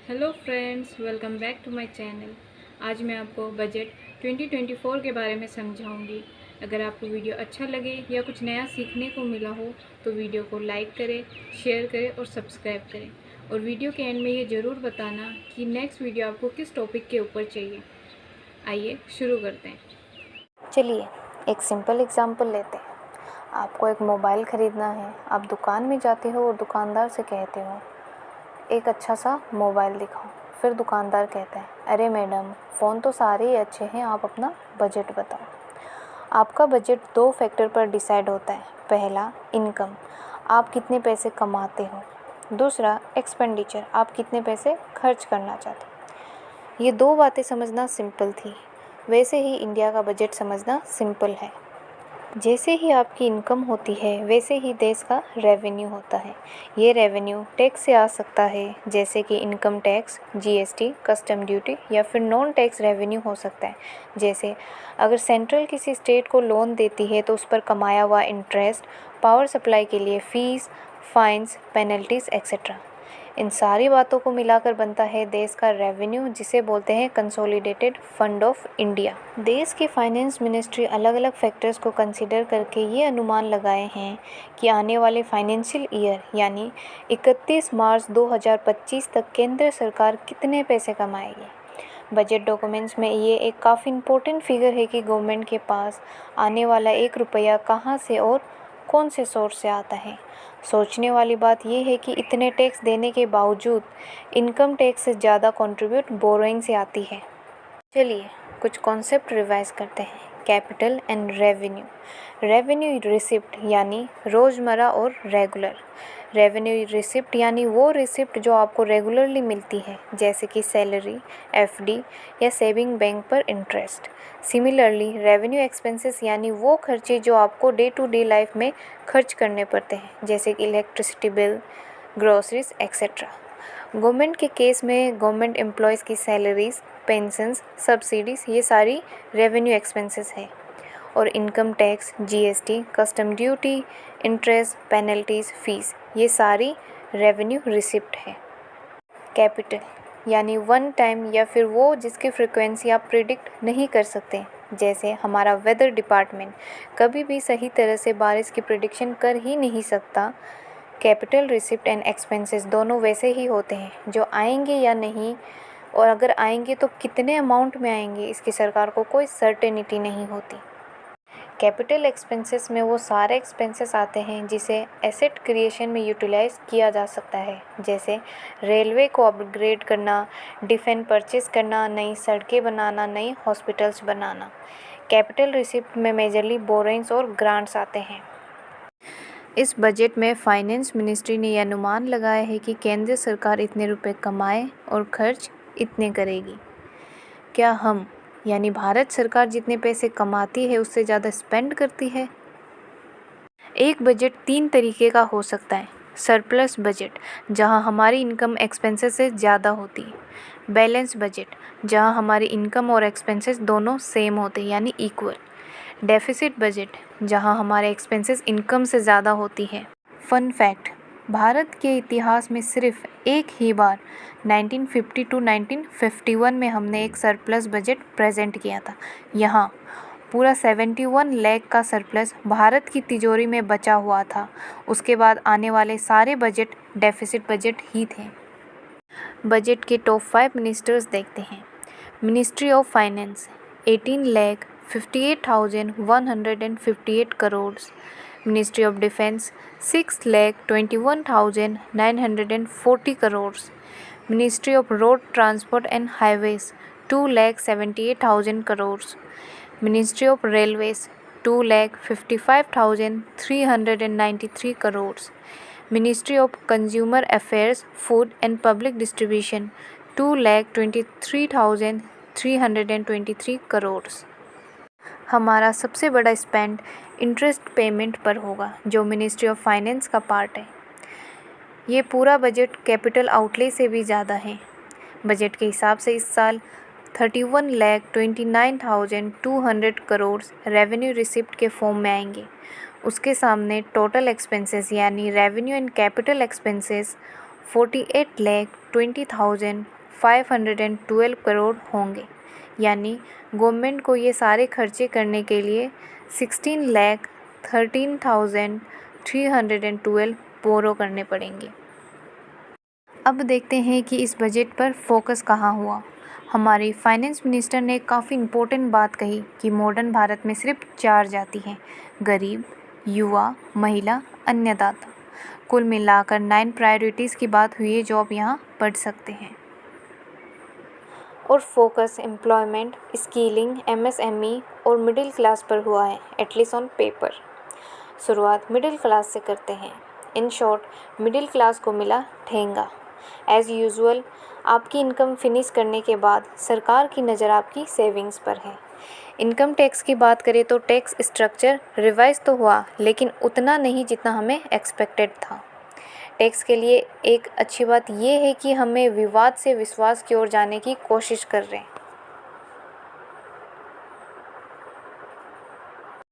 Hello friends, welcome back to my channel. आज मैं आपको बजट 2024 के बारे में समझाऊंगी। अगर आपको वीडियो अच्छा लगे या कुछ नया सीखने को मिला हो तो वीडियो को लाइक करें, शेयर करें और सब्सक्राइब करें। और वीडियो के एंड में ये ज़रूर बताना कि नेक्स्ट वीडियो आपको किस टॉपिक के ऊपर चाहिए। आइए शुरू करते हैं। चलिए एक सिंपल एग्जांपल लेते हैं। आपको एक मोबाइल ख़रीदना है। आप दुकान में जाते हो और दुकानदार से कहते हो एक अच्छा सा मोबाइल दिखाओ। फिर दुकानदार कहता है अरे मैडम, फ़ोन तो सारे ही अच्छे हैं, आप अपना बजट बताओ। आपका बजट दो फैक्टर पर डिसाइड होता है। पहला, इनकम, आप कितने पैसे कमाते हो। दूसरा, एक्सपेंडिचर, आप कितने पैसे खर्च करना चाहते हो। ये दो बातें समझना सिंपल थी, वैसे ही इंडिया का बजट समझना सिंपल है। जैसे ही आपकी इनकम होती है वैसे ही देश का रेवेन्यू होता है। ये रेवेन्यू टैक्स से आ सकता है, जैसे कि income tax, GST, custom duty, या फिर नॉन टैक्स रेवेन्यू हो सकता है। जैसे अगर सेंट्रल किसी स्टेट को लोन देती है तो उस पर कमाया हुआ इंटरेस्ट, पावर सप्लाई के लिए फ़ीस, फाइन्स, पेनल्टीज़ एक्सेट्रा। इन सारी बातों को मिलाकर बनता है देश का रेवेन्यू, जिसे बोलते हैं कंसोलिडेटेड फंड ऑफ इंडिया। देश की फाइनेंस मिनिस्ट्री अलग अलग फैक्टर्स को कंसीडर करके ये अनुमान लगाए हैं कि आने वाले फाइनेंशियल ईयर यानी 31 मार्च 2025 तक केंद्र सरकार कितने पैसे कमाएगी। बजट डॉक्यूमेंट्स में ये एक काफ़ी इम्पोर्टेंट फिगर है कि गवर्नमेंट के पास आने वाला 1 रुपया कहाँ से और कौन से सोर्स से आता है। सोचने वाली बात यह है कि इतने टैक्स देने के बावजूद इनकम टैक्स से ज़्यादा कंट्रीब्यूट बोरोइंग से आती है। चलिए कुछ कॉन्सेप्ट रिवाइज करते हैं। Capital and revenue. Revenue receipt यानी रोज़मर्रा और रेगुलर। रेवेन्यू रिसिप्ट यानी वो रिसिप्ट जो आपको रेगुलरली मिलती है, जैसे कि सैलरी, एफडी या सेविंग बैंक पर इंटरेस्ट। सिमिलरली रेवेन्यू एक्सपेंसेस यानी वो खर्चे जो आपको डे टू डे लाइफ में खर्च करने पड़ते हैं, जैसे कि electricity bill, groceries etcetera. Government के केस में गवर्नमेंट एम्प्लॉयज़ की सैलरीज़, पेंशन्स, सब्सिडीज़, ये सारी रेवेन्यू एक्सपेंसेस है। और income tax, GST, custom duty, interest, penalties, fees, ये सारी रेवेन्यू रिसिप्ट है। कैपिटल यानी वन टाइम या फिर वो जिसकी फ्रिक्वेंसी आप प्रिडिक्ट नहीं कर सकते, जैसे हमारा वेदर डिपार्टमेंट कभी भी सही तरह से बारिश की प्रिडिक्शन कर ही नहीं सकता। कैपिटल रिसिप्ट एंड एक्सपेंसेस दोनों वैसे ही होते हैं, जो आएंगे या नहीं, और अगर आएंगे तो कितने अमाउंट में आएंगे, इसकी सरकार को कोई सर्टेनिटी नहीं होती। कैपिटल एक्सपेंसेस में वो सारे एक्सपेंसेस आते हैं जिसे एसेट क्रिएशन में यूटिलाइज किया जा सकता है, जैसे रेलवे को अपग्रेड करना, डिफेंस परचेज करना, नई सड़कें बनाना, नई हॉस्पिटल्स बनाना। कैपिटल रिसिप्ट में मेजरली बोरोइंग्स और ग्रांट्स आते हैं। इस बजट में फाइनेंस मिनिस्ट्री ने यह अनुमान लगाया है कि केंद्र सरकार इतने रुपए कमाए और खर्च इतने करेगी। क्या हम यानी भारत सरकार जितने पैसे कमाती है उससे ज़्यादा स्पेंड करती है? एक बजट तीन तरीके का हो सकता है। सरप्लस बजट, जहां हमारी इनकम एक्सपेंसेस से ज़्यादा होती है। बैलेंस बजट, जहां हमारी इनकम और एक्सपेंसेस दोनों सेम होते हैं यानी इक्वल। डेफिसिट बजट, जहां हमारे एक्सपेंसेस इनकम से ज़्यादा होती है। फन फैक्ट, भारत के इतिहास में सिर्फ एक ही बार 1950 टू 1951 में हमने एक सरप्लस बजट प्रेजेंट किया था। यहाँ पूरा 71 लाख का सरप्लस भारत की तिजोरी में बचा हुआ था। उसके बाद आने वाले सारे बजट डेफिसिट बजट ही थे। बजट के टॉप 5 मिनिस्टर्स देखते हैं। Ministry of finance 18,58,158 crore. Ministry of defence 6,21,940 crore. Ministry of road transport and highways 2,78,000 crore. Ministry of railways 2,55,393 crore. Ministry of consumer affairs, food and public distribution 2,23,323 crore. हमारा सबसे बड़ा स्पेंड इंटरेस्ट पेमेंट पर होगा, जो मिनिस्ट्री ऑफ फाइनेंस का part है। ये पूरा बजट कैपिटल आउटले से भी ज़्यादा है। बजट के हिसाब से इस साल 31,29,200 करोड़ रेवेन्यू रिसिप्ट के फॉर्म में आएंगे। उसके सामने टोटल एक्सपेंसेस यानी revenue and capital expenses 48,20,512 crore होंगे। यानी गवर्नमेंट को ये सारे खर्चे करने के लिए 16,13,312 बोरो करने पड़ेंगे। अब देखते हैं कि इस बजट पर फोकस कहाँ हुआ। हमारी फाइनेंस मिनिस्टर ने काफ़ी इम्पोर्टेंट बात कही कि मॉडर्न भारत में सिर्फ 4 जाति हैं: गरीब, युवा, महिला, अन्नदाता। कुल मिलाकर 9 प्रायोरिटीज़ की बात हुई है जो आप यहाँ पढ़ सकते हैं। और फोकस एम्प्लॉयमेंट, स्किलिंग, MSME और मिडिल क्लास पर हुआ है, एटलीस्ट ऑन पेपर। शुरुआत मिडिल क्लास से करते हैं। इन शॉर्ट, मिडिल क्लास को मिला ठेंगा। एज़ यूजुअल आपकी इनकम फिनिश करने के बाद सरकार की नज़र आपकी सेविंग्स पर है। इनकम टैक्स की बात करें तो टैक्स स्ट्रक्चर रिवाइज तो हुआ, लेकिन उतना नहीं जितना हमें एक्सपेक्टेड था। टैक्स के लिए एक अच्छी बात यह है कि हमें विवाद से विश्वास की ओर जाने की कोशिश कर रहे हैं।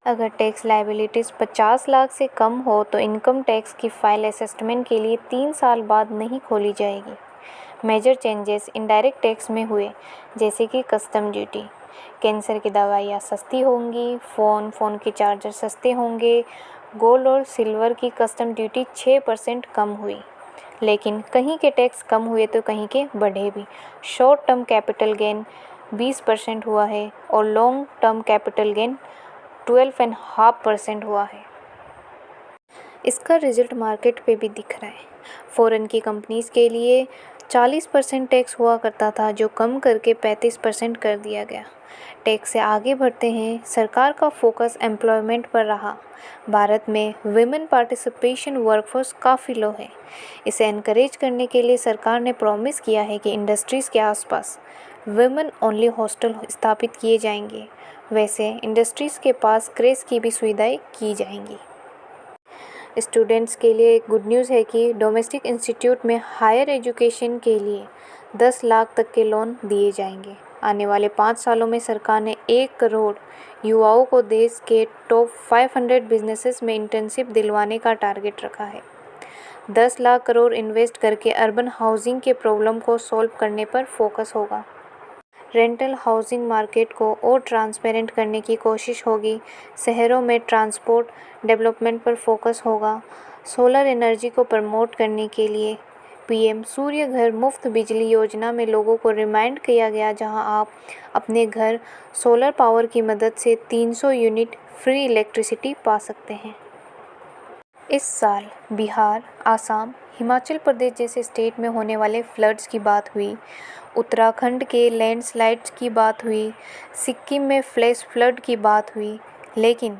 अगर टैक्स लायबिलिटीज़ 50 लाख से कम हो तो इनकम टैक्स की फाइल असेसमेंट के लिए 3 साल बाद नहीं खोली जाएगी। मेजर चेंजेस इनडायरेक्ट टैक्स में हुए, जैसे कि कस्टम ड्यूटी। कैंसर की दवाइयाँ सस्ती होंगी, फ़ोन के चार्जर सस्ते होंगे। गोल्ड और सिल्वर की कस्टम ड्यूटी 6% कम हुई, लेकिन कहीं के टैक्स कम हुए तो कहीं के बढ़े भी। शॉर्ट टर्म कैपिटल गेन 20% हुआ है और लॉन्ग टर्म कैपिटल गेन 12.5% हुआ है। इसका रिजल्ट मार्केट पे भी दिख रहा है। फॉरेन की कंपनीज़ के लिए 40% टैक्स हुआ करता था, जो कम करके 35% कर दिया गया। टैक्स से आगे बढ़ते हैं। सरकार का फोकस एम्प्लॉयमेंट पर रहा। भारत में विमेन पार्टिसिपेशन वर्कफोर्स काफ़ी लो है। इसे एनकरेज करने के लिए सरकार ने प्रॉमिस किया है कि इंडस्ट्रीज़ के आसपास विमेन ओनली हॉस्टल स्थापित किए जाएंगे। वैसे इंडस्ट्रीज़ के पास क्रेश की भी सुविधाएं की जाएंगी। स्टूडेंट्स के लिए एक गुड न्यूज़ है कि डोमेस्टिक इंस्टीट्यूट में हायर एजुकेशन के लिए 10 लाख तक के लोन दिए जाएंगे। आने वाले 5 सालों में सरकार ने 1 करोड़ युवाओं को देश के टॉप 500 बिजनेसेस में इंटर्नशिप दिलवाने का टारगेट रखा है। 10 लाख करोड़ इन्वेस्ट करके अर्बन हाउसिंग के प्रॉब्लम को सॉल्व करने पर फोकस होगा। रेंटल हाउसिंग मार्केट को और ट्रांसपेरेंट करने की कोशिश होगी। शहरों में ट्रांसपोर्ट डेवलपमेंट पर फोकस होगा। सोलर एनर्जी को प्रमोट करने के लिए PM सूर्य घर मुफ्त बिजली योजना में लोगों को रिमाइंड किया गया, जहां आप अपने घर सोलर पावर की मदद से 300 यूनिट फ्री इलेक्ट्रिसिटी पा सकते हैं। इस साल बिहार, आसाम, हिमाचल प्रदेश जैसे स्टेट में होने वाले फ्लड्स की बात हुई। उत्तराखंड के लैंडस्लाइड्स की बात हुई। सिक्किम में फ्लैश फ्लड की बात हुई। लेकिन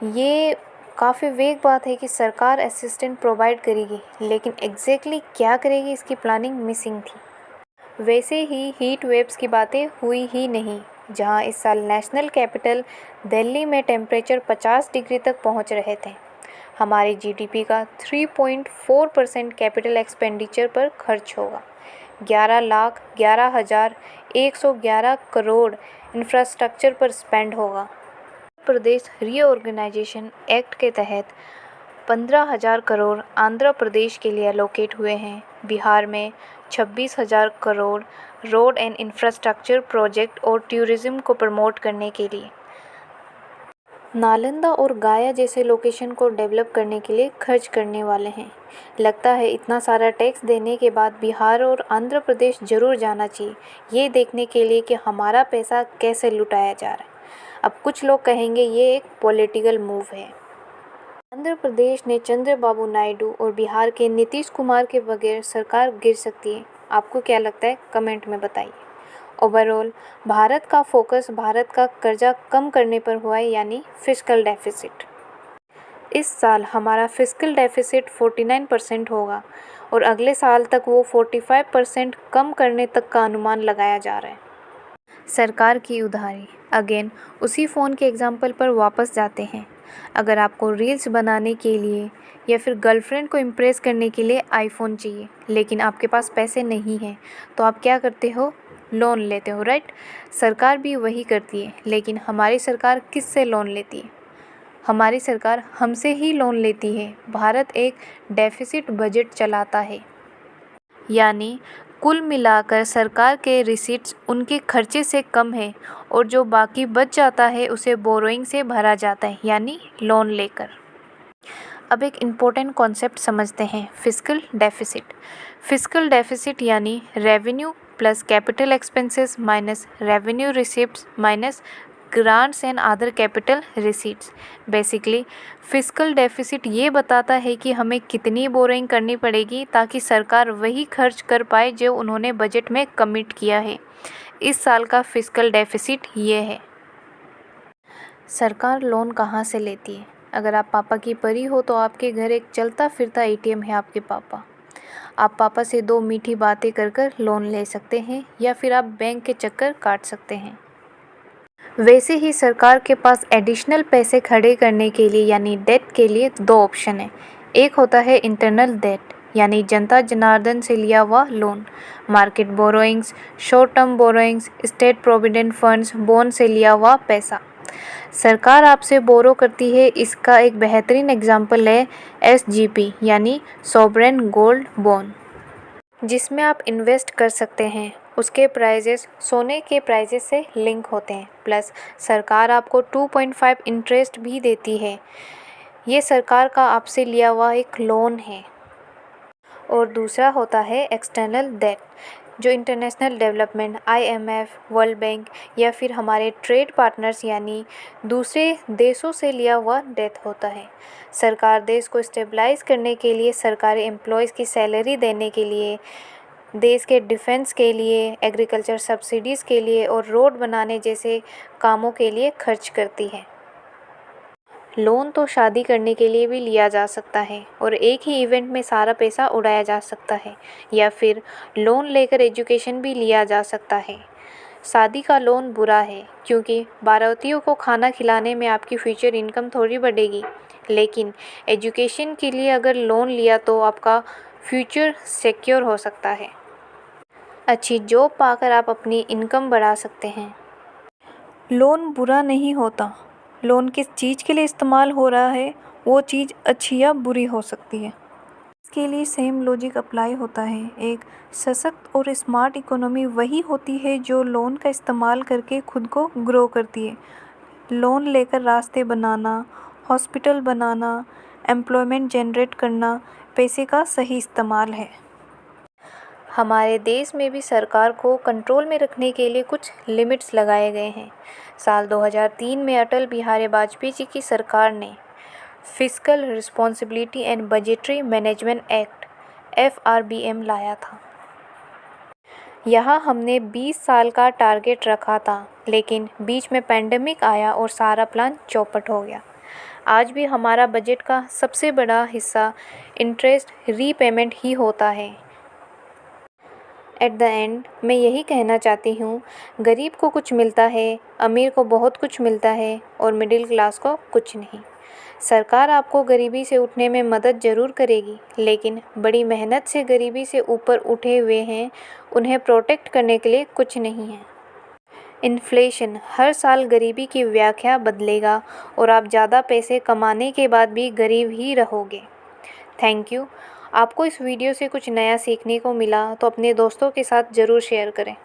ये काफ़ी वेग बात है कि सरकार असिस्टेंट प्रोवाइड करेगी, लेकिन एग्जैक्टली क्या करेगी इसकी प्लानिंग मिसिंग थी। वैसे ही हीट वेव्स की बातें हुई ही नहीं, जहां इस साल नेशनल कैपिटल दिल्ली में टेम्परेचर 50 डिग्री तक पहुंच रहे थे। हमारी GDP का 3.4% कैपिटल एक्सपेंडिचर पर खर्च होगा। 11,11,111 करोड़ इंफ्रास्ट्रक्चर पर स्पेंड होगा। प्रदेश रीऑर्गेनाइजेशन एक्ट के तहत 15,000 करोड़ आंध्र प्रदेश के लिए एलोकेट हुए हैं। बिहार में 26,000 crore road and infrastructure project और टूरिज्म को प्रमोट करने के लिए। नालंदा और गया जैसे लोकेशन को डेवलप करने के लिए खर्च करने वाले हैं। लगता है इतना सारा टैक्स देने के बाद बिहार और आंध्र प्रदेश ज़रूर जाना चाहिए, ये देखने के लिए कि हमारा पैसा कैसे लुटाया जा रहा है। अब कुछ लोग कहेंगे ये एक पॉलिटिकल मूव है। आंध्र प्रदेश ने चंद्रबाबू नायडू और बिहार के नीतीश कुमार के बगैर सरकार गिर सकती है। आपको क्या लगता है, कमेंट में बताइए। ओवरऑल भारत का फोकस भारत का कर्जा कम करने पर हुआ है, यानी फिस्कल डेफिसिट। इस साल हमारा फिस्कल डेफिसिट 49% होगा और अगले साल तक वो 45% कम करने तक का अनुमान लगाया जा रहा है। सरकार की उधारी, अगेन उसी फ़ोन के एग्जाम्पल पर वापस जाते हैं। अगर आपको रील्स बनाने के लिए या फिर गर्लफ्रेंड को इम्प्रेस करने के लिए आईफोन चाहिए, लेकिन आपके पास पैसे नहीं हैं, तो आप क्या करते हो, लोन लेते हो, राइट। सरकार भी वही करती है, लेकिन हमारी सरकार किससे लोन लेती है? हमारी सरकार हमसे ही लोन लेती है। भारत एक डेफिसिट बजट चलाता है। यानी कुल मिलाकर सरकार के रिसीट्स उनके खर्चे से कम है और जो बाकी बच जाता है उसे बोरोइंग से भरा जाता है, यानी लोन लेकर। अब एक इम्पोर्टेंट कॉन्सेप्ट समझते हैं, फिस्कल डेफिसिट। फिस्कल डेफिसिट यानी revenue plus capital expenses minus revenue receipts minus grants and other capital receipts. Basically fiscal deficit ये बताता है कि हमें कितनी बोरिंग करनी पड़ेगी ताकि सरकार वही खर्च कर पाए जो उन्होंने बजट में कमिट किया है। इस साल का फिस्कल डेफिसिट ये है। सरकार लोन कहाँ से लेती है? अगर आप पापा की परी हो तो आपके घर एक चलता फिरता एटीएम है आपके पापा। आप पापा से 2 मीठी बातें कर कर लोन ले सकते हैं या फिर आप बैंक के चक्कर काट सकते हैं। वैसे ही सरकार के पास एडिशनल पैसे खड़े करने के लिए यानी डेट के लिए 2 ऑप्शन है। एक होता है इंटरनल डेट यानी जनता जनार्दन से लिया हुआ loan, market borrowings, short term borrowings, state provident funds, bond से लिया हुआ पैसा सरकार आपसे बोरो करती है। इसका एक बेहतरीन एग्जाम्पल है SGP यानी सॉवरेन गोल्ड बॉन्ड, जिसमें आप इन्वेस्ट कर सकते हैं। उसके प्राइजेस सोने के प्राइजेस से लिंक होते हैं, प्लस सरकार आपको 2.5 इंटरेस्ट भी देती है। ये सरकार का आपसे लिया हुआ एक लोन है। और दूसरा होता है एक्सटर्नल डेट, जो international development, IMF, world bank या फिर हमारे ट्रेड पार्टनर्स यानी दूसरे देशों से लिया हुआ डेट होता है। सरकार देश को स्टेबलाइज करने के लिए, सरकारी एम्प्लॉयज़ की सैलरी देने के लिए, देश के डिफेंस के लिए, एग्रीकल्चर सब्सिडीज़ के लिए और रोड बनाने जैसे कामों के लिए खर्च करती है। लोन तो शादी करने के लिए भी लिया जा सकता है और एक ही इवेंट में सारा पैसा उड़ाया जा सकता है, या फिर लोन लेकर एजुकेशन भी लिया जा सकता है। शादी का लोन बुरा है क्योंकि बारातियों को खाना खिलाने में आपकी फ्यूचर इनकम थोड़ी बढ़ेगी, लेकिन एजुकेशन के लिए अगर लोन लिया तो आपका फ्यूचर सिक्योर हो सकता है। अच्छी जॉब पाकर आप अपनी इनकम बढ़ा सकते हैं। लोन बुरा नहीं होता, लोन किस चीज़ के लिए इस्तेमाल हो रहा है वो चीज़ अच्छी या बुरी हो सकती है। इसके लिए सेम लॉजिक अप्लाई होता है। एक सशक्त और स्मार्ट इकोनॉमी वही होती है जो लोन का इस्तेमाल करके खुद को ग्रो करती है। लोन लेकर रास्ते बनाना, हॉस्पिटल बनाना, एम्प्लॉयमेंट जनरेट करना पैसे का सही इस्तेमाल है। हमारे देश में भी सरकार को कंट्रोल में रखने के लिए कुछ लिमिट्स लगाए गए हैं। साल 2003 में अटल बिहारी वाजपेयी जी की सरकार ने fiscal responsibility and budgetary management act FRBM लाया था। यहाँ हमने 20 साल का टारगेट रखा था, लेकिन बीच में पैंडेमिक आया और सारा प्लान चौपट हो गया। आज भी हमारा बजट का सबसे बड़ा हिस्सा इंटरेस्ट रीपेमेंट ही होता है। एट द एंड मैं यही कहना चाहती हूँ, गरीब को कुछ मिलता है, अमीर को बहुत कुछ मिलता है और मिडिल क्लास को कुछ नहीं। सरकार आपको गरीबी से उठने में मदद ज़रूर करेगी, लेकिन बड़ी मेहनत से गरीबी से ऊपर उठे हुए हैं उन्हें प्रोटेक्ट करने के लिए कुछ नहीं है। इन्फ्लेशन हर साल गरीबी की व्याख्या बदलेगा और आप ज़्यादा पैसे कमाने के बाद भी गरीब ही रहोगे। Thank you. आपको इस वीडियो से कुछ नया सीखने को मिला तो अपने दोस्तों के साथ ज़रूर शेयर करें।